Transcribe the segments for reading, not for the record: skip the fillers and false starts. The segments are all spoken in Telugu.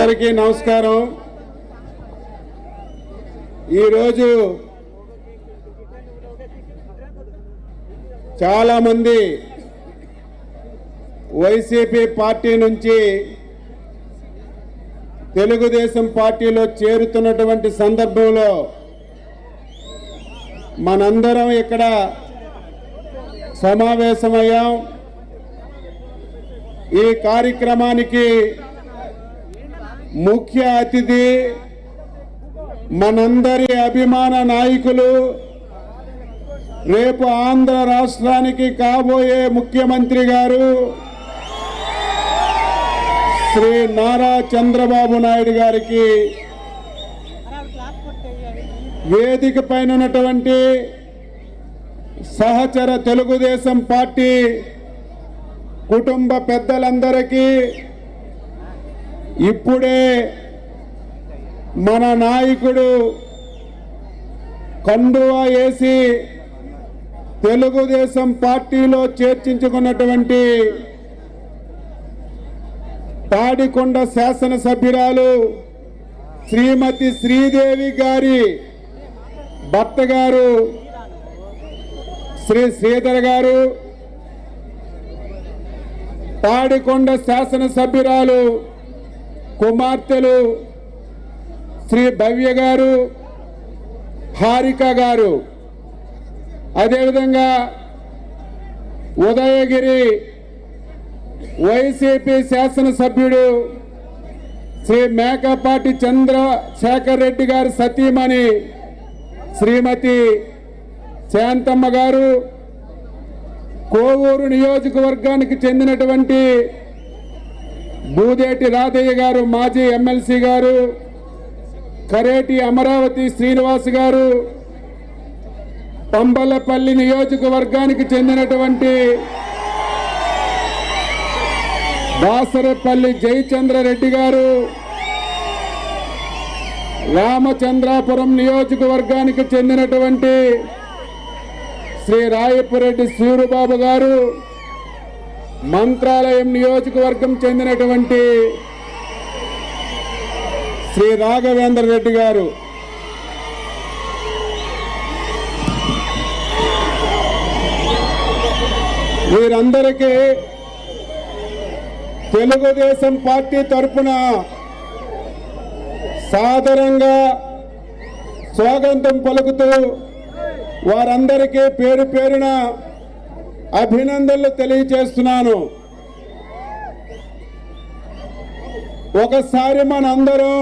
అందరికీ నమస్కారం। ఈరోజు చాలా మంది వైసీపీ పార్టీ నుంచి తెలుగుదేశం పార్టీలో చేరుతున్నటువంటి సందర్భంలో మనందరం ఇక్కడ సమావేశమయ్యాం। ఈ కార్యక్రమానికి ముఖ్య అతిథి మనందరి అభిమాన నాయకులు, రేపు ఆంధ్ర రాష్ట్రానికి కాబోయే ముఖ్యమంత్రి గారు శ్రీ నారా చంద్రబాబు నాయుడు గారికి వేదిక పైన ఉన్నటువంటి సహచర తెలుగుదేశం పార్టీ కుటుంబ పెద్దలందరికీ, ఇప్పుడే మన నాయకుడు కండువా వేసి తెలుగుదేశం పార్టీలో చేర్చించుకున్నటువంటి తాడికొండ శాసనసభ్యురాలు శ్రీమతి శ్రీదేవి గారి భర్త గారు శ్రీ శ్రీధర్ గారు, తాడికొండ శాసనసభ్యురాలు కుమార్తెలు శ్రీ భవ్య గారు, హారిక గారు, అదేవిధంగా ఉదయగిరి వైసీపీ శాసనసభ్యుడు శ్రీ మేకపాటి చంద్రశేఖర్ రెడ్డి గారి సతీమణి శ్రీమతి శాంతమ్మ గారు, కోవూరు నియోజకవర్గానికి చెందినటువంటి బూదేటి రాధయ్య గారు మాజీ ఎమ్మెల్సీ గారు, కరేటి అమరావతి శ్రీనివాస్ గారు, పంబలపల్లి నియోజకవర్గానికి చెందినటువంటి దాసరపల్లి జయచంద్రారెడ్డి గారు, రామచంద్రాపురం నియోజకవర్గానికి చెందినటువంటి శ్రీ రాయపురెడ్డి సూరిబాబు గారు, మంత్రాలయం నియోజకవర్గం చెందినటువంటి శ్రీ రాఘవేంద్ర రెడ్డి గారు, వీరందరికీ తెలుగుదేశం పార్టీ తరఫున సాదరంగా స్వాగతం పలుకుతూ వారందరికీ పేరు పేరున అభినందనలు తెలియజేస్తున్నాను। ఒకసారి మనందరం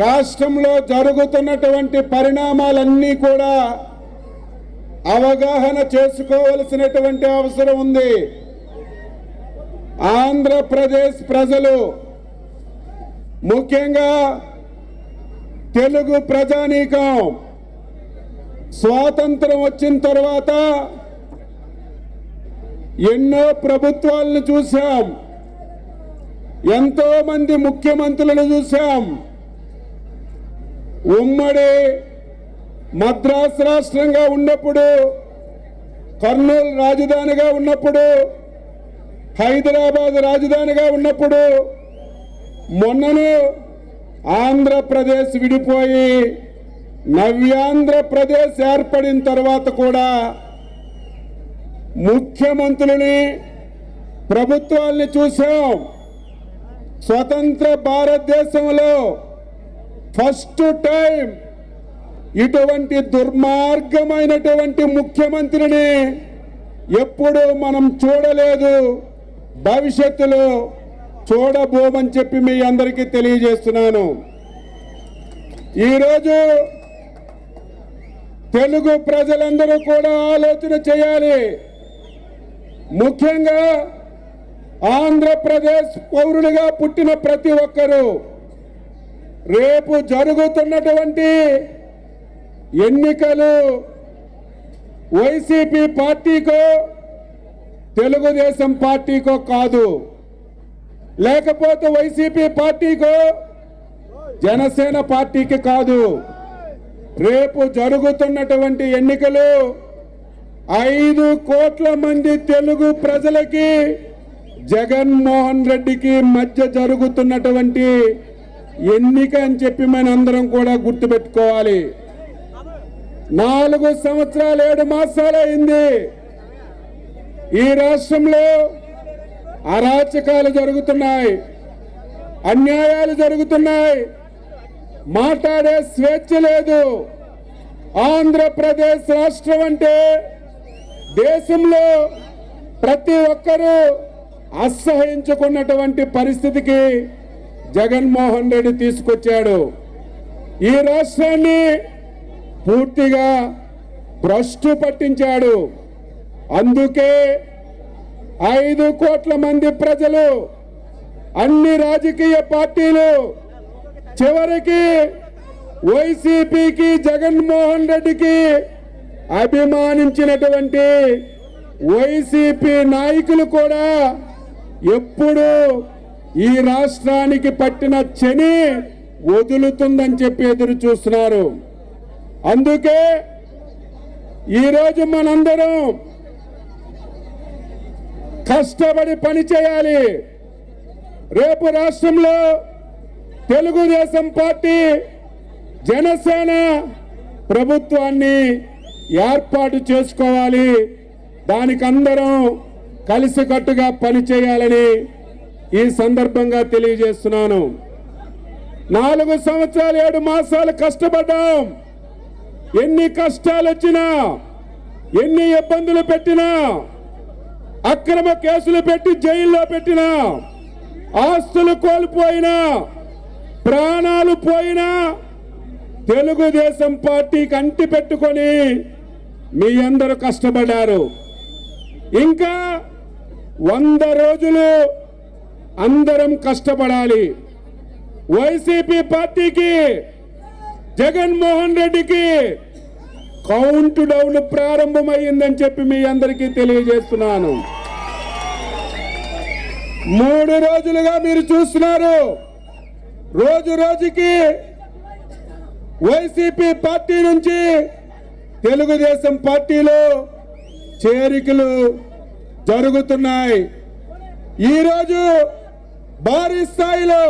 రాష్ట్రంలో జరుగుతున్నటువంటి పరిణామాలన్నీ కూడా అవగాహన చేసుకోవలసినటువంటి అవసరం ఉంది। ఆంధ్రప్రదేశ్ ప్రజలు, ముఖ్యంగా తెలుగు ప్రజానీకం స్వాతంత్రం వచ్చిన తర్వాత ఎన్నో ప్రభుత్వాలను చూశాం, ఎంతో మంది ముఖ్యమంత్రులను చూశాం। ఉమ్మడి మద్రాసు రాష్ట్రంగా ఉన్నప్పుడు, కర్నూలు రాజధానిగా ఉన్నప్పుడు, హైదరాబాద్ రాజధానిగా ఉన్నప్పుడు, మొన్నను ఆంధ్రప్రదేశ్ విడిపోయి నవ్యాంధ్రప్రదేశ్ ఏర్పడిన తర్వాత కూడా ముఖ్యమంత్రులని, ప్రభుత్వాల్ని చూసాం। స్వతంత్ర భారతదేశంలో ఫస్ట్ టైం ఇటువంటి దుర్మార్గమైనటువంటి ముఖ్యమంత్రిని ఎప్పుడూ మనం చూడలేదు, భవిష్యత్తులో చూడబోమని చెప్పి మీ అందరికీ తెలియజేస్తున్నాను। ఈరోజు తెలుగు ప్రజలందరూ కూడా ఆలోచన చేయాలి। ముఖ్యంగా ఆంధ్రప్రదేశ్ పౌరులుగా పుట్టిన ప్రతి ఒక్కరూ రేపు జరుగుతున్నటువంటి ఎన్నికలు వైసీపీ పార్టీకో తెలుగుదేశం పార్టీకో కాదు, లేకపోతే వైసీపీ పార్టీకో జనసేన పార్టీకి కాదు। రేపు జరుగుతున్నటువంటి ఎన్నికలు 5 కోట్ల మంది తెలుగు ప్రజలకి జగన్మోహన్ రెడ్డికి మధ్య జరుగుతున్నటువంటి ఎన్నిక అని చెప్పి మనందరం కూడా గుర్తుపెట్టుకోవాలి. 4 సంవత్సరాలు 7 మాసాలైంది. ఈ రాష్ట్రంలో అరాచకాలు జరుగుతున్నాయి, అన్యాయాలు జరుగుతున్నాయి, మాట్లాడే స్వేచ్ఛ లేదు. ఆంధ్రప్రదేశ్ రాష్ట్రం అంటే దేశంలో ప్రతి ఒక్కరూ అసహించుకున్నటువంటి పరిస్థితికి జగన్మోహన్ రెడ్డి తీసుకొచ్చాడు. ఈ రాష్ట్రాన్ని పూర్తిగా భ్రష్టు పట్టించాడు. అందుకే 5 కోట్ల మంది ప్రజలు, అన్ని రాజకీయ పార్టీలు చివరికి వైసీపీకి, జగన్మోహన్ రెడ్డికి అభిమానించినటువంటి వైసీపీ నాయకులు కూడా ఎప్పుడు ఈ రాష్ట్రానికి పట్టిన శని వదులుతుందని చెప్పి ఎదురు చూస్తున్నారు. అందుకే ఈరోజు మనందరం కష్టపడి పని చేయాలి. రేపు రాష్ట్రంలో తెలుగుదేశం పార్టీ, జనసేన ప్రభుత్వాన్ని ఏర్పాటు చేసుకోవాలి. దానికి అందరం కలిసికట్టుగా పనిచేయాలని ఈ సందర్భంగా తెలియజేస్తున్నాను. 4 సంవత్సరాలు 7 మాసాలు కష్టపడ్డాం. ఎన్ని కష్టాలు వచ్చినా, ఎన్ని ఇబ్బందులు పెట్టినా, అక్రమ కేసులు పెట్టి జైల్లో పెట్టినా, ఆస్తులు కోల్పోయినా, ప్రాణాలు పోయినా తెలుగుదేశం పార్టీకి అంటి పెట్టుకొని మీ అందరూ కష్టపడ్డారు. ఇంకా 100 రోజులు అందరం కష్టపడాలి. వైసీపీ పార్టీకి, జగన్మోహన్ రెడ్డికి కౌంట్ డౌన్ ప్రారంభమైందని చెప్పి మీ అందరికీ తెలియజేస్తున్నాను. 3 రోజులుగా మీరు చూస్తున్నారు. రోజు రోజుకి వైసీపీ పార్టీ నుంచి తెలుగుదేశం పార్టీలో చేరికలు జరుగుతున్నాయి. ఈరోజు భారీ స్థాయిలో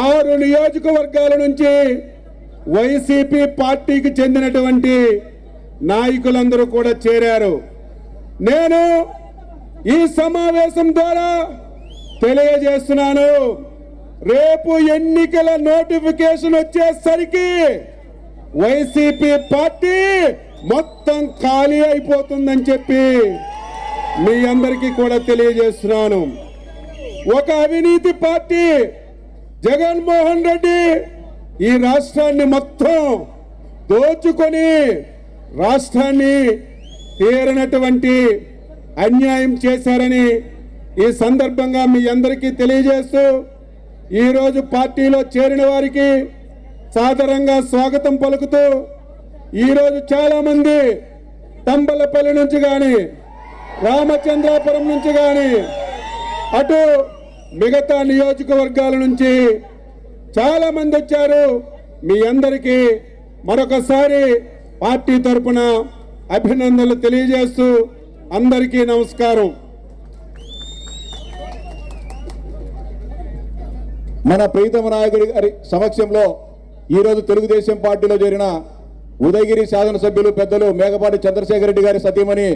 6 నియోజకవర్గాల నుంచి వైసీపీ పార్టీకి చెందినటువంటి నాయకులందరూ కూడా చేరారు. నేను ఈ సమావేశం ద్వారా తెలియజేస్తున్నాను, రేపు ఎన్నికల నోటిఫికేషన్ వచ్చేసరికి వైసీపీ పార్టీ మొత్తం ఖాళీ అయిపోతుందని చెప్పి మీ అందరికీ కూడా తెలియజేస్తున్నాను. ఒక అవినీతి పార్టీ జగన్మోహన్ రెడ్డి ఈ రాష్ట్రాన్ని మొత్తం దోచుకొని రాష్ట్రాన్ని తీరనటువంటి అన్యాయం చేశారని ఈ సందర్భంగా మీ అందరికీ తెలియజేస్తూ, ఈరోజు పార్టీలో చేరిన వారికి సాదరంగా స్వాగతం పలుకుతూ, ఈరోజు చాలా మంది తంబలపల్లి నుంచి కానీ, రామచంద్రాపురం నుంచి కానీ, అటు మిగతా నియోజకవర్గాల నుంచి చాలా మంది వచ్చారు. మీ అందరికీ మరొకసారి పార్టీ తరపున అభినందనలు తెలియజేస్తూ అందరికీ నమస్కారం. మన ప్రీతమ నాయకుడి గారి సమక్షంలో ఈరోజు తెలుగుదేశం పార్టీలో చేరిన ఉదయగిరి శాసనసభ్యులు పెద్దలు మేకపాటి చంద్రశేఖర్ రెడ్డి గారి సతీమణి